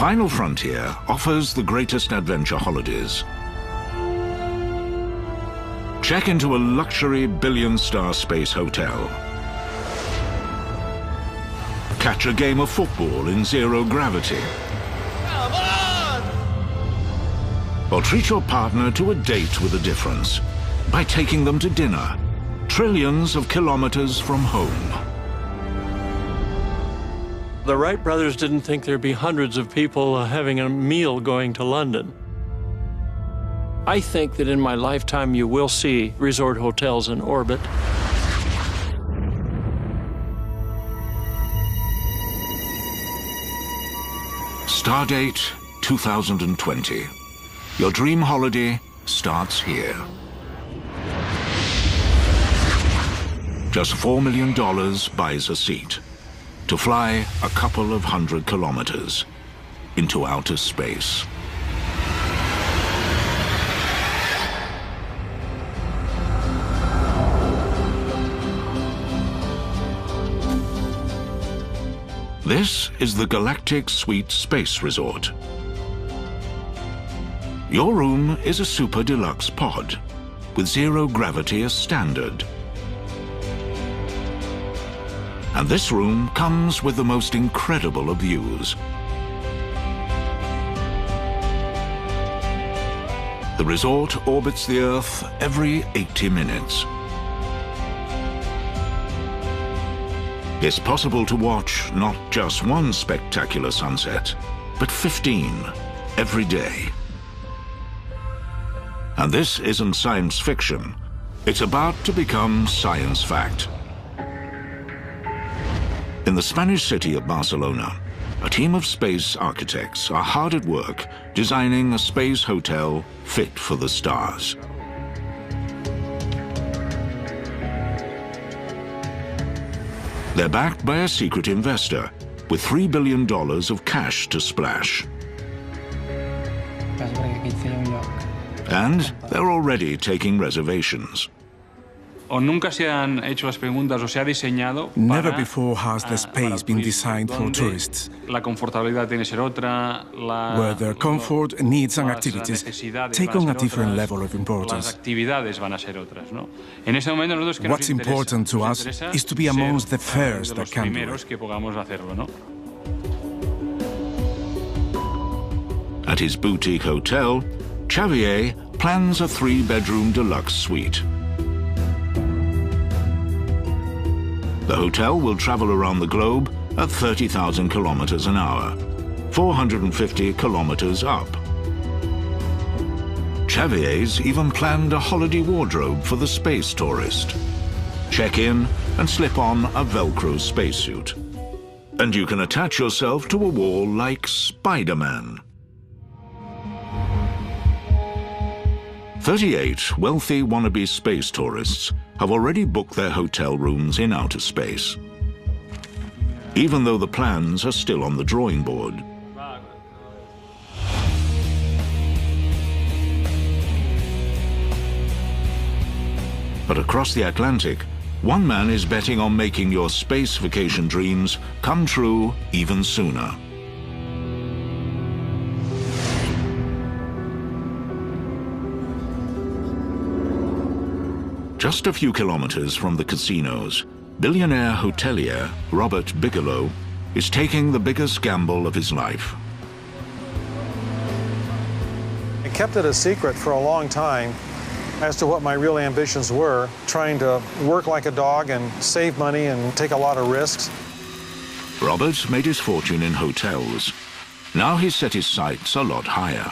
Final Frontier offers the greatest adventure holidays. Check into a luxury billion-star space hotel. Catch a game of football in zero gravity. Come on! Or treat your partner to a date with a difference by taking them to dinner, trillions of kilometers from home. The Wright brothers didn't think there'd be hundreds of people having a meal going to London. I think that in my lifetime you will see resort hotels in orbit. Stardate 2020. Your dream holiday starts here. Just $4 million buys a seat to fly a couple of 100 kilometers into outer space. This is the Galactic Suite Space Resort. Your room is a super deluxe pod with zero gravity as standard. And this room comes with the most incredible of views. The resort orbits the Earth every 80 minutes. It's possible to watch not just one spectacular sunset, but 15 every day. And this isn't science fiction. It's about to become science fact. In the Spanish city of Barcelona, a team of space architects are hard at work designing a space hotel fit for the stars. They're backed by a secret investor with $3 billion of cash to splash. And they're already taking reservations. Never before has the space been designed for tourists, where their comfort, needs and activities take on a different level of importance. What's important to us is to be amongst the first that can do it. At his boutique hotel, Xavier plans a 3-bedroom deluxe suite. The hotel will travel around the globe at 30,000 kilometers an hour, 450 kilometers up. Xavier's even planned a holiday wardrobe for the space tourist. Check in and slip on a Velcro spacesuit. And you can attach yourself to a wall like Spider-Man. 38 wealthy wannabe space tourists have already booked their hotel rooms in outer space, even though the plans are still on the drawing board. But across the Atlantic, one man is betting on making your space vacation dreams come true even sooner. Just a few kilometers from the casinos, billionaire hotelier Robert Bigelow is taking the biggest gamble of his life. I kept it a secret for a long time as to what my real ambitions were, trying to work like a dog and save money and take a lot of risks. Robert made his fortune in hotels. Now he's set his sights a lot higher.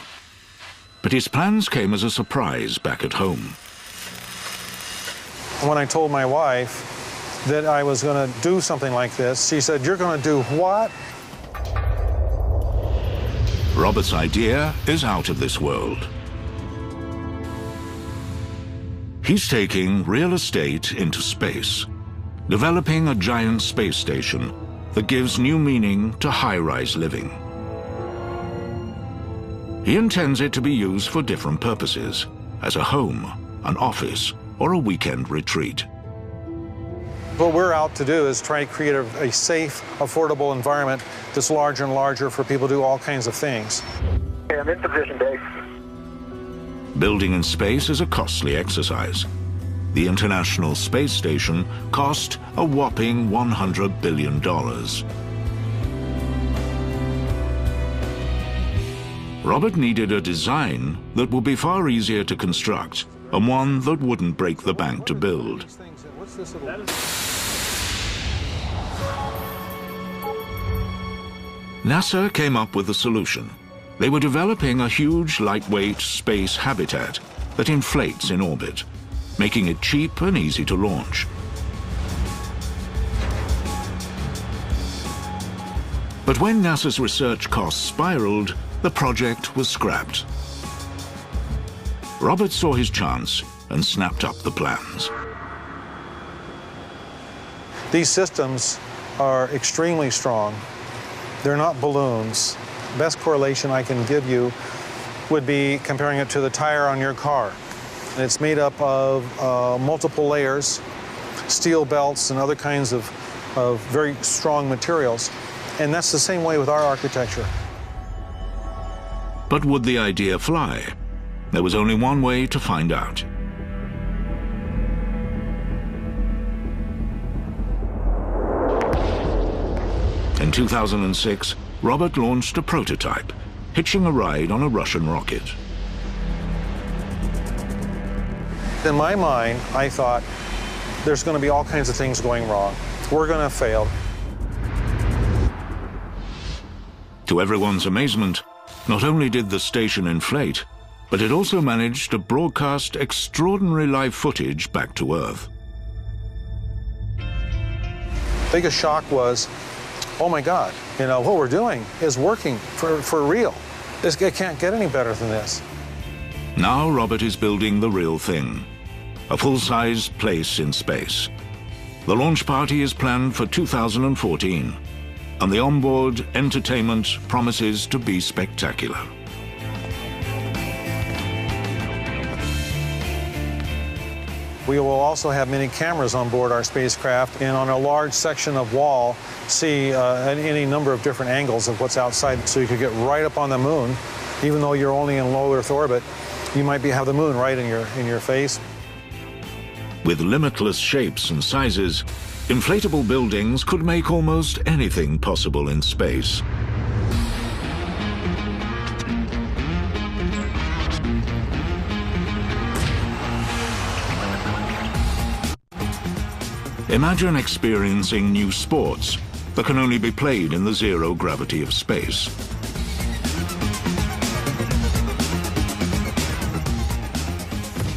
But his plans came as a surprise back at home. When I told my wife that I was going to do something like this, she said, "You're going to do what?" Robert's idea is out of this world. He's taking real estate into space, developing a giant space station that gives new meaning to high-rise living. He intends it to be used for different purposes, as a home, an office, or a weekend retreat. What we're out to do is try to create a safe, affordable environment that's larger and larger for people to do all kinds of things. Okay, I'm in position, Dave. Building in space is a costly exercise. The International Space Station cost a whopping $100 billion. Robert needed a design that would be far easier to construct and one that wouldn't break the bank to build. NASA came up with a solution. They were developing a huge, lightweight space habitat that inflates in orbit, making it cheap and easy to launch. But when NASA's research costs spiraled, the project was scrapped. Robert saw his chance and snapped up the plans. These systems are extremely strong. They're not balloons. Best correlation I can give you would be comparing it to the tire on your car. And it's made up of multiple layers, steel belts and other kinds of very strong materials. And that's the same way with our architecture. But would the idea fly? There was only one way to find out. In 2006, Robert launched a prototype, hitching a ride on a Russian rocket. In my mind, I thought, there's going to be all kinds of things going wrong. We're going to fail. To everyone's amazement, not only did the station inflate, but it also managed to broadcast extraordinary live footage back to Earth. Biggest shock was, oh my God, what we're doing is working for real. It can't get any better than this. Now Robert is building the real thing, a full-size place in space. The launch party is planned for 2014, and the onboard entertainment promises to be spectacular. We will also have many cameras on board our spacecraft, and on a large section of wall, see any number of different angles of what's outside, so you could get right up on the moon. Even though you're only in low Earth orbit, you might have the moon right in your face. With limitless shapes and sizes, inflatable buildings could make almost anything possible in space. Imagine experiencing new sports that can only be played in the zero gravity of space.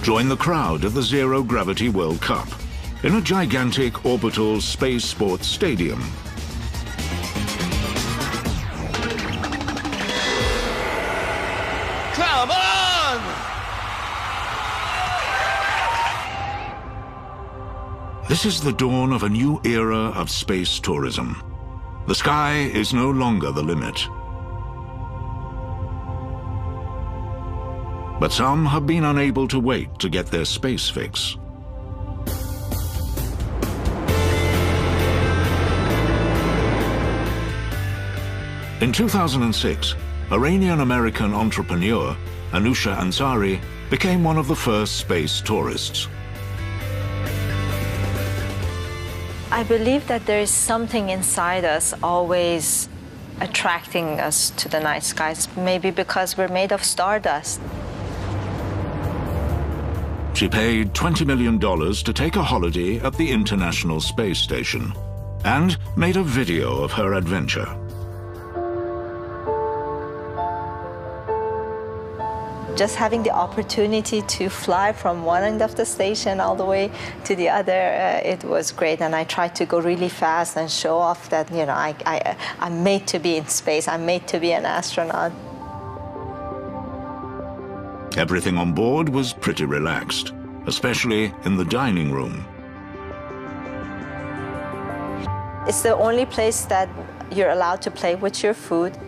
Join the crowd at the Zero Gravity World Cup in a gigantic orbital space sports stadium. Come on! This is the dawn of a new era of space tourism. The sky is no longer the limit. But some have been unable to wait to get their space fix. In 2006, Iranian-American entrepreneur Anousheh Ansari became one of the first space tourists. I believe that there is something inside us always attracting us to the night skies, maybe because we're made of stardust. She paid $20 million to take a holiday at the International Space Station and made a video of her adventure. Just having the opportunity to fly from one end of the station all the way to the other, it was great. And I tried to go really fast and show off that, I'm made to be in space. I'm made to be an astronaut. Everything on board was pretty relaxed, especially in the dining room. It's the only place that you're allowed to play with your food.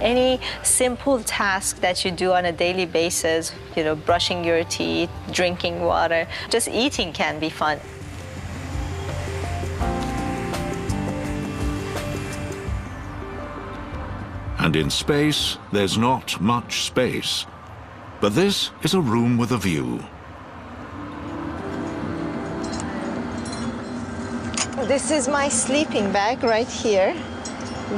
Any simple task that you do on a daily basis, brushing your teeth, drinking water. Just eating can be fun. And in space, there's not much space. But this is a room with a view. This is my sleeping bag right here,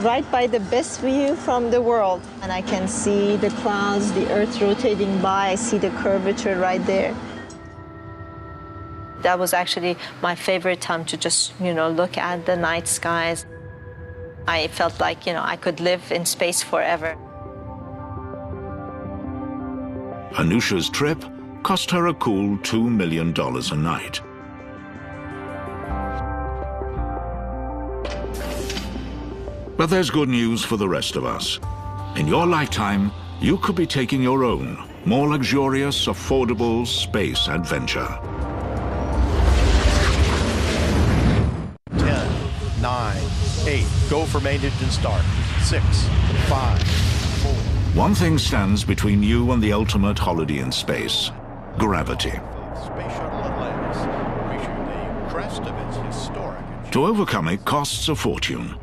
right by the best view from the world. And I can see the clouds, the Earth rotating by. I see the curvature right there. That was actually my favorite time to just, look at the night skies. I felt like, I could live in space forever. Anusha's trip cost her a cool $2 million a night. But there's good news for the rest of us. In your lifetime, you could be taking your own, more luxurious, affordable space adventure. 10, 9, 8. Go for main engine start. 6, 5, 4. One thing stands between you and the ultimate holiday in space: gravity. Space Shuttle Atlantis, reaching the crest of its historic. To overcome it costs a fortune.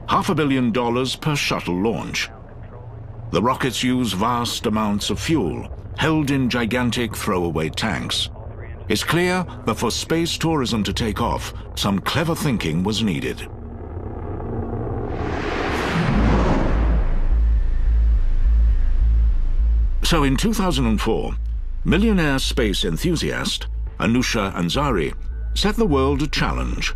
$500 million per shuttle launch. The rockets use vast amounts of fuel, held in gigantic throwaway tanks. It's clear that for space tourism to take off, some clever thinking was needed. So in 2004, millionaire space enthusiast Anusha Ansari set the world a challenge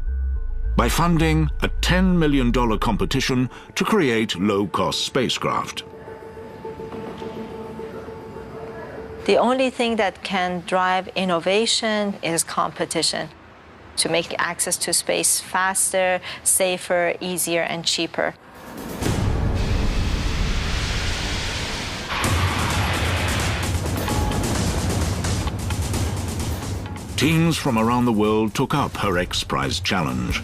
by funding a $10 million competition to create low-cost spacecraft. The only thing that can drive innovation is competition, to make access to space faster, safer, easier, and cheaper. Teams from around the world took up her X Prize challenge.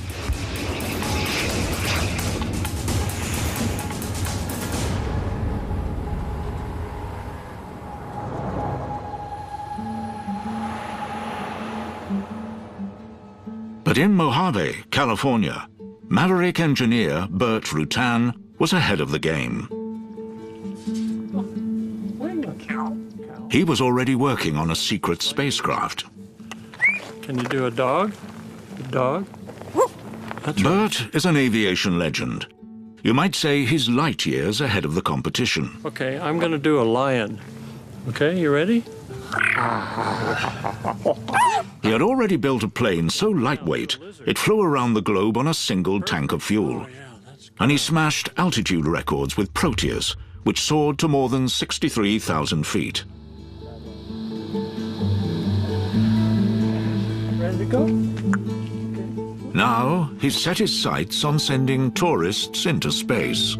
But in Mojave, California, maverick engineer Burt Rutan was ahead of the game. He was already working on a secret spacecraft. Can you do a dog? A dog? Burt is an aviation legend. You might say he's light years ahead of the competition. Okay, I'm going to do a lion. Okay, you ready? He had already built a plane so lightweight, it flew around the globe on a single tank of fuel. And he smashed altitude records with Proteus, which soared to more than 63,000 feet. Ready to go? Now, he's set his sights on sending tourists into space.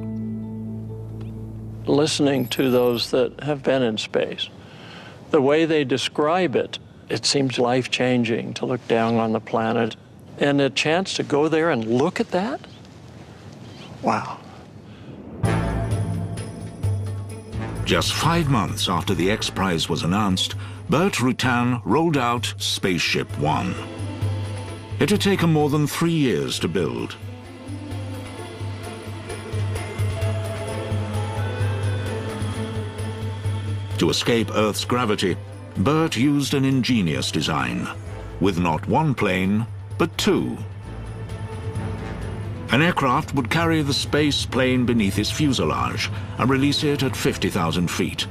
Listening to those that have been in space, the way they describe it, it seems life-changing to look down on the planet. And a chance to go there and look at that? Wow. Just 5 months after the X Prize was announced, Burt Rutan rolled out Spaceship One. It had taken more than 3 years to build. To escape Earth's gravity, Burt used an ingenious design, with not one plane, but two. An aircraft would carry the space plane beneath its fuselage and release it at 50,000 feet.